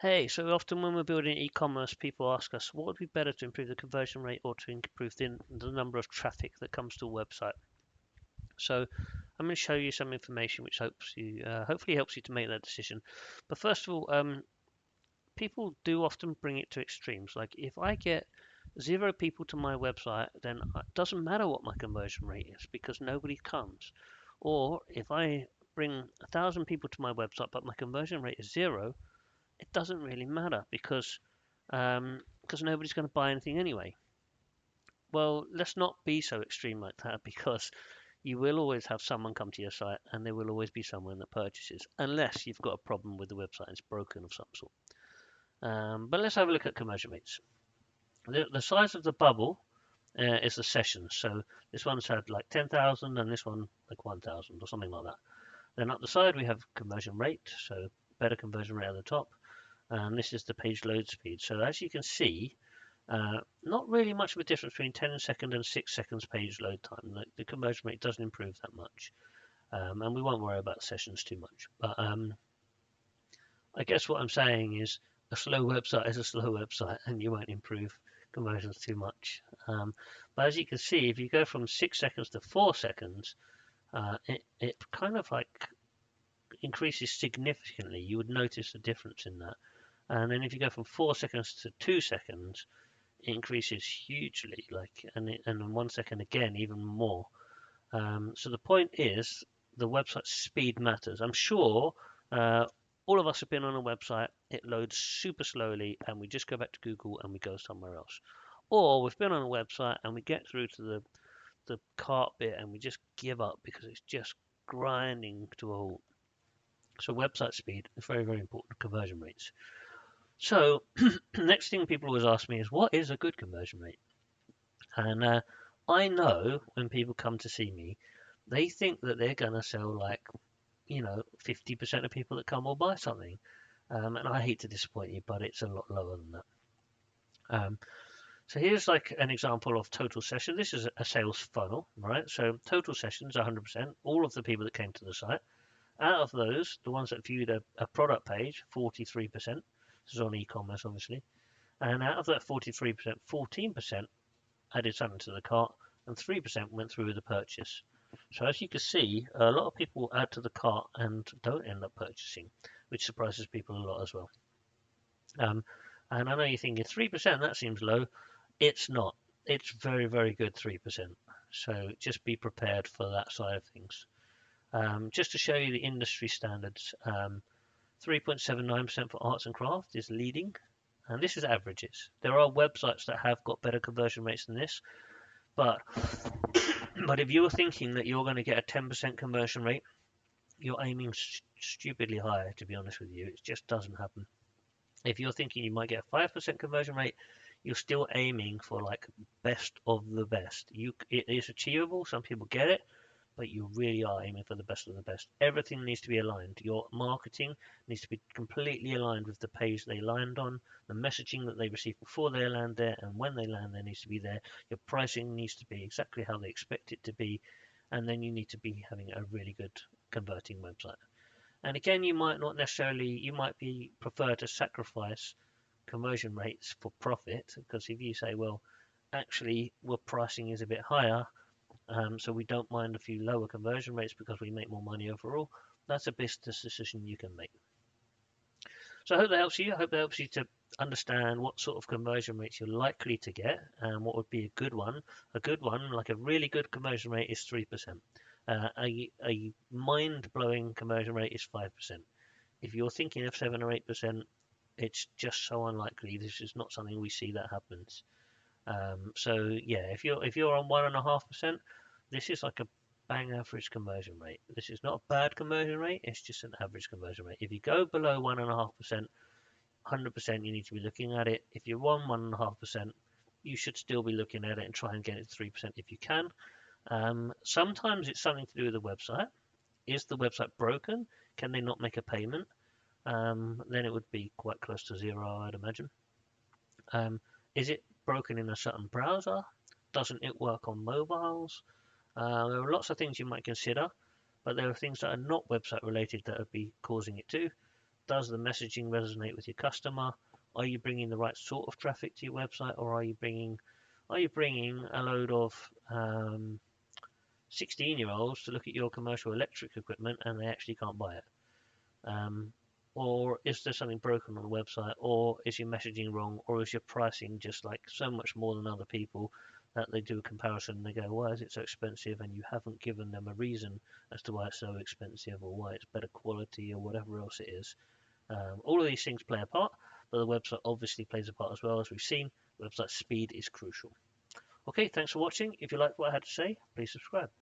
Hey, so often when we're building e-commerce, people ask us what would be better to improve the conversion rate or to improve the number of traffic that comes to a website. So I'm going to show you some information which hopefully helps you to make that decision. But first of all, people do often bring it to extremes. Like if I get 0 people to my website, then it doesn't matter what my conversion rate is because nobody comes. Or if I bring 1,000 people to my website but my conversion rate is 0, it doesn't really matter because nobody's going to buy anything anyway. Well, let's not be so extreme like that because you will always have someone come to your site and there will always be someone that purchases, unless you've got a problem with the website and it's broken of some sort. But let's have a look at conversion rates. The size of the bubble is the sessions. So this one's had like 10,000 and this one like 1,000 or something like that. Then up the side we have conversion rate, so better conversion rate at the top. And this is the page load speed. So as you can see, not really much of a difference between 10 seconds and 6 seconds page load time. The conversion rate doesn't improve that much. And we won't worry about sessions too much. But I guess what I'm saying is a slow website is a slow website and you won't improve conversions too much. But as you can see, if you go from 6 seconds to 4 seconds, it kind of like increases significantly. You would notice a difference in that. And then if you go from 4 seconds to 2 seconds, it increases hugely, and in 1 second again, even more. So the point is, the website speed matters. I'm sure all of us have been on a website, it loads super slowly, and we just go back to Google and we go somewhere else. Or we've been on a website and we get through to the cart bit and we just give up because it's just grinding to a halt. So website speed is very, very important. Conversion rates. So next thing people always ask me is, what is a good conversion rate? And I know when people come to see me, they think that they're going to sell 50% of people that come will buy something. And I hate to disappoint you, but it's a lot lower than that. So here's like an example of total session. This is a sales funnel, right? So total sessions, 100%, all of the people that came to the site. Out of those, the ones that viewed a product page, 43%. This is on e-commerce, obviously. And out of that 43%, 14% added something to the cart, and 3% went through with the purchase. So as you can see, a lot of people add to the cart and don't end up purchasing, which surprises people a lot as well. And I know you're thinking 3%, that seems low. It's not. It's very, very good 3%. So just be prepared for that side of things. Just to show you the industry standards, 3.79% for arts and crafts is leading, and this is averages. There are websites that have got better conversion rates than this, but if you're thinking that you're going to get a 10% conversion rate, you're aiming stupidly high, to be honest with you. It just doesn't happen. If you're thinking you might get a 5% conversion rate, you're still aiming for like best of the best. It is achievable. Some people get it, but you really are aiming for the best of the best. Everything needs to be aligned. Your marketing needs to be completely aligned with the page they land on, the messaging that they receive before they land there, and when they land there needs to be there. Your pricing needs to be exactly how they expect it to be, and then you need to be having a really good converting website. And again, you might be prefer to sacrifice conversion rates for profit, because if you say, well, actually, well, pricing is a bit higher, so we don't mind a few lower conversion rates because we make more money overall. That's a business decision you can make. So I hope that helps you. I hope that helps you to understand what sort of conversion rates you're likely to get and what would be a good one. A good one, like a really good conversion rate, is 3%. A mind-blowing conversion rate is 5%. If you're thinking of 7 or 8%, it's just so unlikely. This is not something we see that happens. So yeah, if you're on 1.5%, this is like a bang average conversion rate. This is not a bad conversion rate, it's just an average conversion rate. If you go below 1.5%, 100% you need to be looking at it. If you're on 1.5%, you should still be looking at it and try and get it to 3% if you can. Sometimes it's something to do with the website. Is the website broken? Can they not make a payment? Then it would be quite close to zero, I'd imagine. Is it broken in a certain browser? Doesn't it work on mobiles? There are lots of things you might consider, but there are things that are not website related that would be causing it to. Does the messaging resonate with your customer? Are you bringing the right sort of traffic to your website, or are you bringing a load of 16-year-olds to look at your commercial electric equipment and they actually can't buy it? Or is there something broken on the website, or is your messaging wrong, or is your pricing just like so much more than other people that they do a comparison and they go, why is it so expensive? And you haven't given them a reason as to why it's so expensive, or why it's better quality, or whatever else it is. All of these things play a part, but the website obviously plays a part as well. As we've seen, website speed is crucial. Okay, thanks for watching. If you liked what I had to say, please subscribe.